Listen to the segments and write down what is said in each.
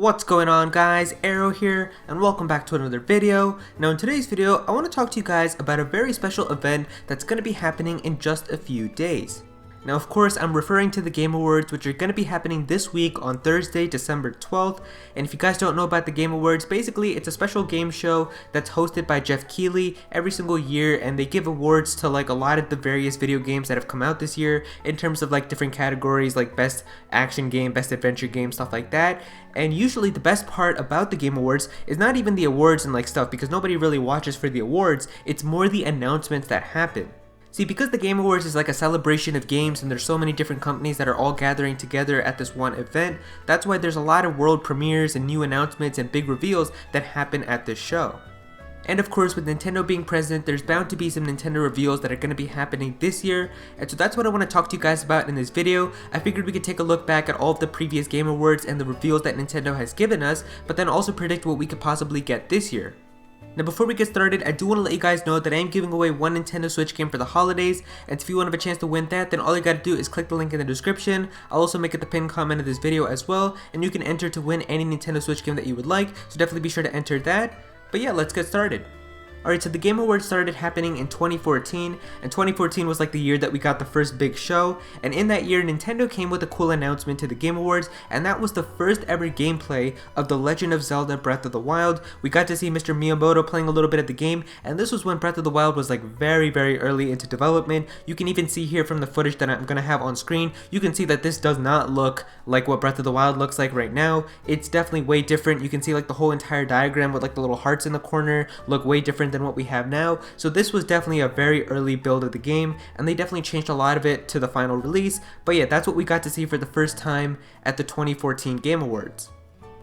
What's going on, guys? Aero here, and welcome back to another video. Now in today's video, I want to talk to you guys about a very special event that's going to be happening in just a few days. Now of course, I'm referring to the Game Awards, which are going to be happening this week on Thursday, December 12th. And if you guys don't know about the Game Awards, basically it's a special game show that's hosted by Jeff Keighley every single year, and they give awards to like a lot of the various video games that have come out this year in terms of like different categories like best action game, best adventure game, stuff like that. And usually the best part about the Game Awards is not even the awards and like stuff, because nobody really watches for the awards, it's more the announcements that happen. See, because the Game Awards is like a celebration of games and there's so many different companies that are all gathering together at this one event, that's why there's a lot of world premieres and new announcements and big reveals that happen at this show. And of course, with Nintendo being present, there's bound to be some Nintendo reveals that are going to be happening this year, and so that's what I want to talk to you guys about in this video. I figured we could take a look back at all of the previous Game Awards and the reveals that Nintendo has given us, but then also predict what we could possibly get this year. Now before we get started, I do want to let you guys know that I am giving away one Nintendo Switch game for the holidays, and if you want to have a chance to win that, then all you gotta do is click the link in the description. I'll also make it the pinned comment of this video as well, and you can enter to win any Nintendo Switch game that you would like, so definitely be sure to enter that. But yeah, let's get started. Alright, so the Game Awards started happening in 2014, and 2014 was like the year that we got the first big show, and in that year Nintendo came with a cool announcement to the Game Awards, and that was the first ever gameplay of The Legend of Zelda Breath of the Wild. We got to see Mr. Miyamoto playing a little bit of the game, and this was when Breath of the Wild was like very early into development. You can even see here from the footage that I'm gonna have on screen, you can see that this does not look like what Breath of the Wild looks like right now. It's definitely way different. You can see like the whole entire diagram with like the little hearts in the corner look way different than what we have now. So this was definitely a very early build of the game, and they definitely changed a lot of it to the final release. But yeah, that's what we got to see for the first time at the 2014 Game Awards.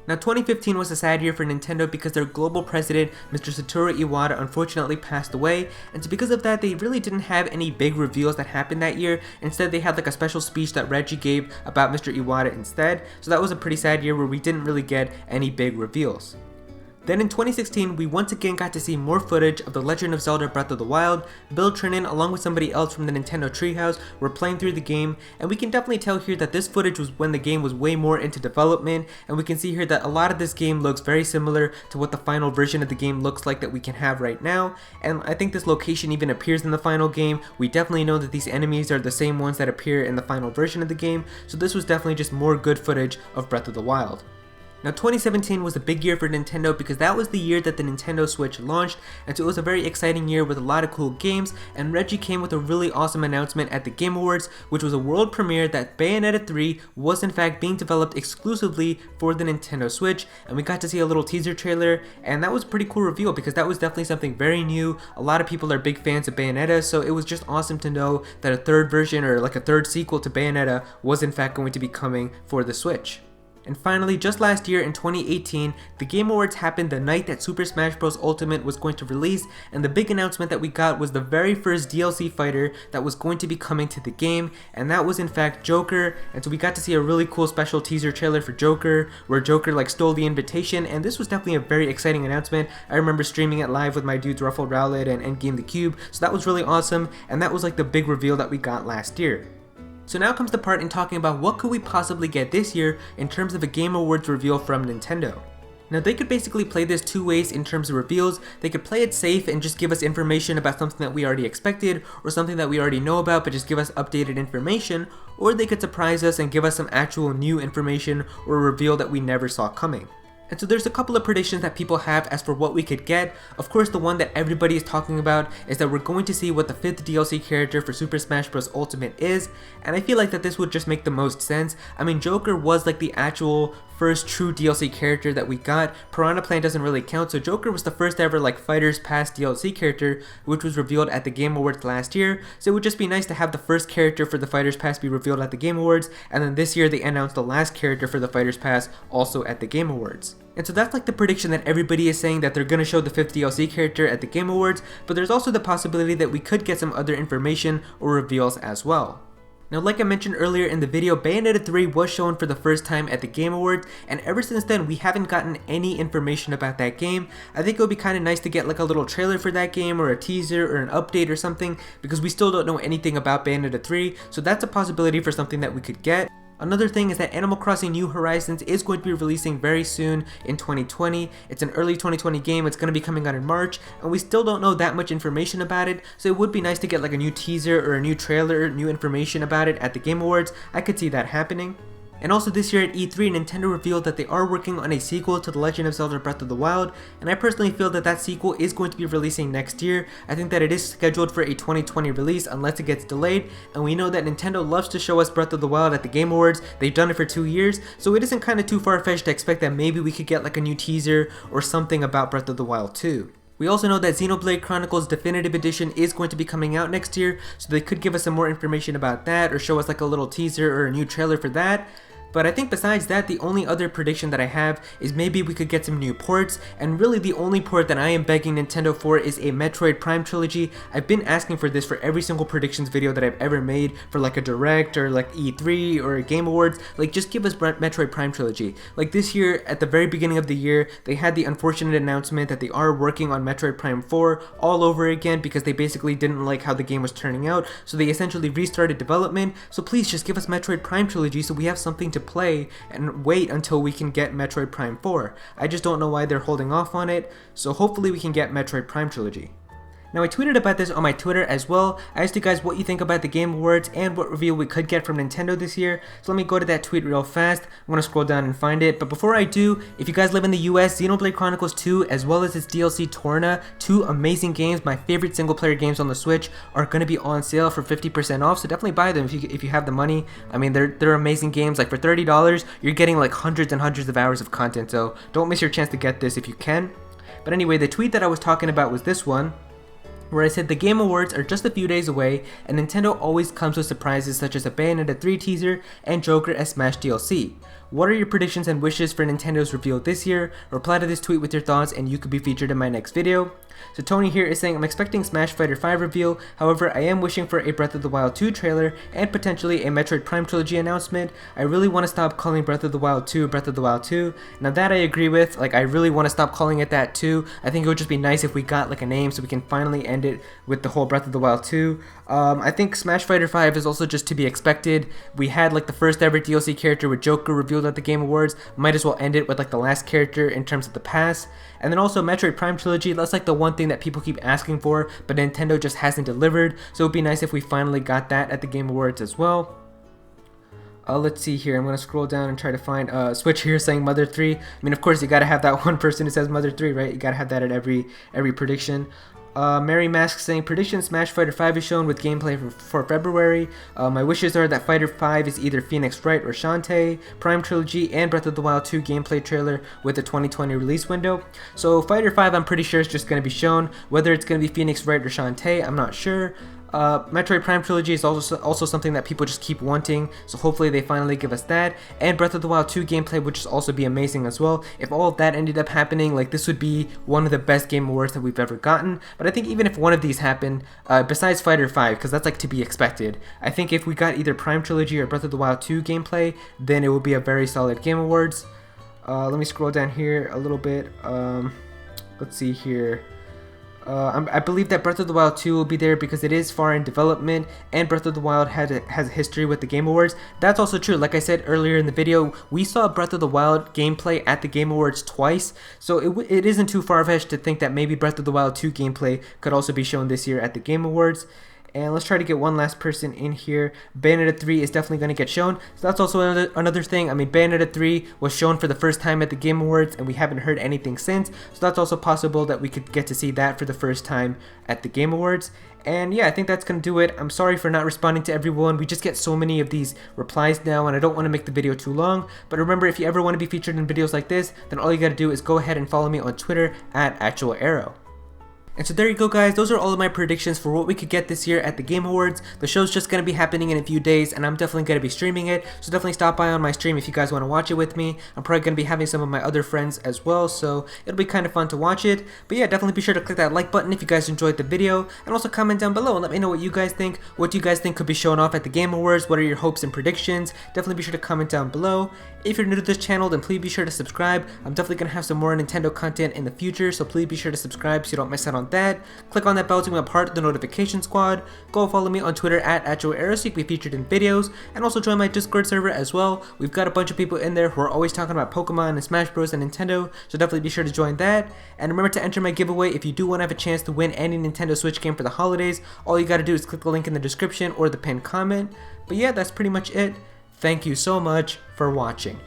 Now 2015 was a sad year for Nintendo because their global president, Mr. Satoru Iwata, unfortunately passed away, and so because of that they really didn't have any big reveals that happened that year. Instead they had like a special speech that Reggie gave about Mr. Iwata instead, so that was a pretty sad year where we didn't really get any big reveals. Then in 2016, we once again got to see more footage of The Legend of Zelda Breath of the Wild. Bill Trinan, along with somebody else from the Nintendo Treehouse, were playing through the game, and we can definitely tell here that this footage was when the game was way more into development, and we can see here that a lot of this game looks very similar to what the final version of the game looks like that we can have right now, and I think this location even appears in the final game. We definitely know that these enemies are the same ones that appear in the final version of the game, so this was definitely just more good footage of Breath of the Wild. Now 2017 was a big year for Nintendo because that was the year that the Nintendo Switch launched, and so it was a very exciting year with a lot of cool games, and Reggie came with a really awesome announcement at the Game Awards, which was a world premiere that Bayonetta 3 was in fact being developed exclusively for the Nintendo Switch, and we got to see a little teaser trailer, and that was a pretty cool reveal because that was definitely something very new. A lot of people are big fans of Bayonetta, so it was just awesome to know that a third version or like a third sequel to Bayonetta was in fact going to be coming for the Switch. And finally, just last year in 2018, the Game Awards happened the night that Super Smash Bros. Ultimate was going to release, and the big announcement that we got was the very first DLC fighter that was going to be coming to the game, and that was in fact Joker. And so we got to see a really cool special teaser trailer for Joker, where Joker like stole the invitation, and this was definitely a very exciting announcement. I remember streaming it live with my dudes Ruffled Rowlet and Endgame the Cube, so that was really awesome, and that was like the big reveal that we got last year. So now comes the part in talking about what could we possibly get this year in terms of a Game Awards reveal from Nintendo. Now they could basically play this two ways in terms of reveals. They could play it safe and just give us information about something that we already expected or something that we already know about but just give us updated information, or they could surprise us and give us some actual new information or a reveal that we never saw coming. And so there's a couple of predictions that people have as for what we could get. Of course, the one that everybody is talking about is that we're going to see what the 5th DLC character for Super Smash Bros. Ultimate is, and I feel like that this would just make the most sense. I mean, Joker was like the actual first true DLC character that we got. Piranha Plant doesn't really count, so Joker was the first ever like Fighters Pass DLC character, which was revealed at the Game Awards last year, so it would just be nice to have the first character for the Fighters Pass be revealed at the Game Awards, and then this year they announced the last character for the Fighters Pass also at the Game Awards. And so that's like the prediction that everybody is saying, that they're going to show the 5th DLC character at the Game Awards, but there's also the possibility that we could get some other information or reveals as well. Now, like I mentioned earlier in the video, Bayonetta 3 was shown for the first time at the Game Awards, and ever since then we haven't gotten any information about that game. I think it would be kind of nice to get like a little trailer for that game, or a teaser, or an update or something, because we still don't know anything about Bayonetta 3, so that's a possibility for something that we could get. Another thing is that Animal Crossing New Horizons is going to be releasing very soon in 2020. It's an early 2020 game, it's going to be coming out in March, and we still don't know that much information about it, so it would be nice to get like a new teaser or a new trailer, new information about it at the Game Awards. I could see that happening. And also this year at E3, Nintendo revealed that they are working on a sequel to The Legend of Zelda Breath of the Wild, and I personally feel that that sequel is going to be releasing next year. I think that it is scheduled for a 2020 release unless it gets delayed, and we know that Nintendo loves to show us Breath of the Wild at the Game Awards. They've done it for 2 years, so it isn't kind of too far-fetched to expect that maybe we could get like a new teaser or something about Breath of the Wild 2. We also know that Xenoblade Chronicles Definitive Edition is going to be coming out next year, so they could give us some more information about that or show us like a little teaser or a new trailer for that. But I think besides that, the only other prediction that I have is maybe we could get some new ports, and really the only port that I am begging Nintendo for is a Metroid Prime Trilogy. I've been asking for this for every single predictions video that I've ever made for like a Direct or like E3 or Game Awards. Like, just give us Metroid Prime Trilogy. Like this year, at the very beginning of the year, they had the unfortunate announcement that they are working on Metroid Prime 4 all over again because they basically didn't like how the game was turning out, so they essentially restarted development. So please just give us Metroid Prime Trilogy so we have something to play and wait until we can get Metroid Prime 4. I just don't know why they're holding off on it, so hopefully we can get Metroid Prime Trilogy. Now I tweeted about this on my Twitter as well. I asked you guys what you think about the Game Awards and what reveal we could get from Nintendo this year. So let me go to that tweet real fast. I'm going to scroll down and find it. But before I do, if you guys live in the US, Xenoblade Chronicles 2 as well as its DLC Torna, 2 amazing games, my favorite single player games on the Switch, are going to be on sale for 50% off. So definitely buy them if you have the money. I mean, they're amazing games. Like for $30, you're getting like hundreds and hundreds of hours of content. So don't miss your chance to get this if you can. But anyway, the tweet that I was talking about was this one, where I said the Game Awards are just a few days away, and Nintendo always comes with surprises such as a Bayonetta 3 teaser and Joker as Smash DLC. What are your predictions and wishes for Nintendo's reveal this year? Reply to this tweet with your thoughts and you could be featured in my next video. So Tony here is saying, I'm expecting Smash Fighter 5 reveal, however I am wishing for a Breath of the Wild 2 trailer and potentially a Metroid Prime Trilogy announcement. I really want to stop calling Breath of the Wild 2 Breath of the Wild 2. Now that I agree with, like I really want to stop calling it that too. I think it would just be nice if we got like a name so we can finally end it with the whole Breath of the Wild 2. I think Smash Fighter 5 is also just to be expected. We had like the first ever DLC character with Joker revealed at the Game Awards. Might as well end it with like the last character in terms of the pass. And then also Metroid Prime Trilogy, that's like the one thing that people keep asking for, but Nintendo just hasn't delivered. So it would be nice if we finally got that at the Game Awards as well. Let's see here, I'm going to scroll down and try to find Switch here saying Mother 3. I mean, of course you gotta have that one person who says Mother 3, right? You gotta have that at every prediction. Mary Mask saying prediction Smash Fighter 5 is shown with gameplay for February. My wishes are that Fighter 5 is either Phoenix Wright or Shantae, Prime Trilogy, and Breath of the Wild 2 gameplay trailer with a 2020 release window. So Fighter 5 I'm pretty sure is just going to be shown. Whether it's going to be Phoenix Wright or Shantae, I'm not sure. Metroid Prime Trilogy is also something that people just keep wanting, so hopefully they finally give us that. And Breath of the Wild 2 gameplay would just also be amazing as well. If all of that ended up happening, like this would be one of the best Game Awards that we've ever gotten. But I think even if one of these happened, besides Fighter 5, because that's like to be expected, I think if we got either Prime Trilogy or Breath of the Wild 2 gameplay, then it would be a very solid Game Awards. Let me scroll down here a little bit. Let's see here. I believe that Breath of the Wild 2 will be there because it is far in development, and Breath of the Wild has a history with the Game Awards. That's also true. Like I said earlier in the video, we saw Breath of the Wild gameplay at the Game Awards twice, so it isn't too far-fetched to think that maybe Breath of the Wild 2 gameplay could also be shown this year at the Game Awards. And let's try to get one last person in here. Bayonetta 3 is definitely going to get shown. So that's also another thing. I mean, Bayonetta 3 was shown for the first time at the Game Awards, and we haven't heard anything since. So that's also possible that we could get to see that for the first time at the Game Awards. And yeah, I think that's going to do it. I'm sorry for not responding to everyone. We just get so many of these replies now, and I don't want to make the video too long. But remember, if you ever want to be featured in videos like this, then all you got to do is go ahead and follow me on Twitter at @ActualAero. And so there you go, guys. Those are all of my predictions for what we could get this year at the Game Awards. The show's just going to be happening in a few days, and I'm definitely going to be streaming it. So definitely stop by on my stream if you guys want to watch it with me. I'm probably going to be having some of my other friends as well, so it'll be kind of fun to watch it. But yeah, definitely be sure to click that like button if you guys enjoyed the video, and also comment down below and let me know what you guys think. What do you guys think could be shown off at the Game Awards? What are your hopes and predictions? Definitely be sure to comment down below. If you're new to this channel, then please be sure to subscribe. I'm definitely going to have some more Nintendo content in the future, so please be sure to subscribe so you don't miss out on on that. Click on that bell to become a part of the notification squad. Go follow me on Twitter at Aero so you can be featured in videos, and also join my Discord server as well. We've got a bunch of people in there who are always talking about Pokemon and Smash Bros and Nintendo, so definitely be sure to join that. And remember to enter my giveaway if you do want to have a chance to win any Nintendo Switch game for the holidays. All you gotta do is click the link in the description or the pinned comment. But yeah, that's pretty much it. Thank you so much for watching.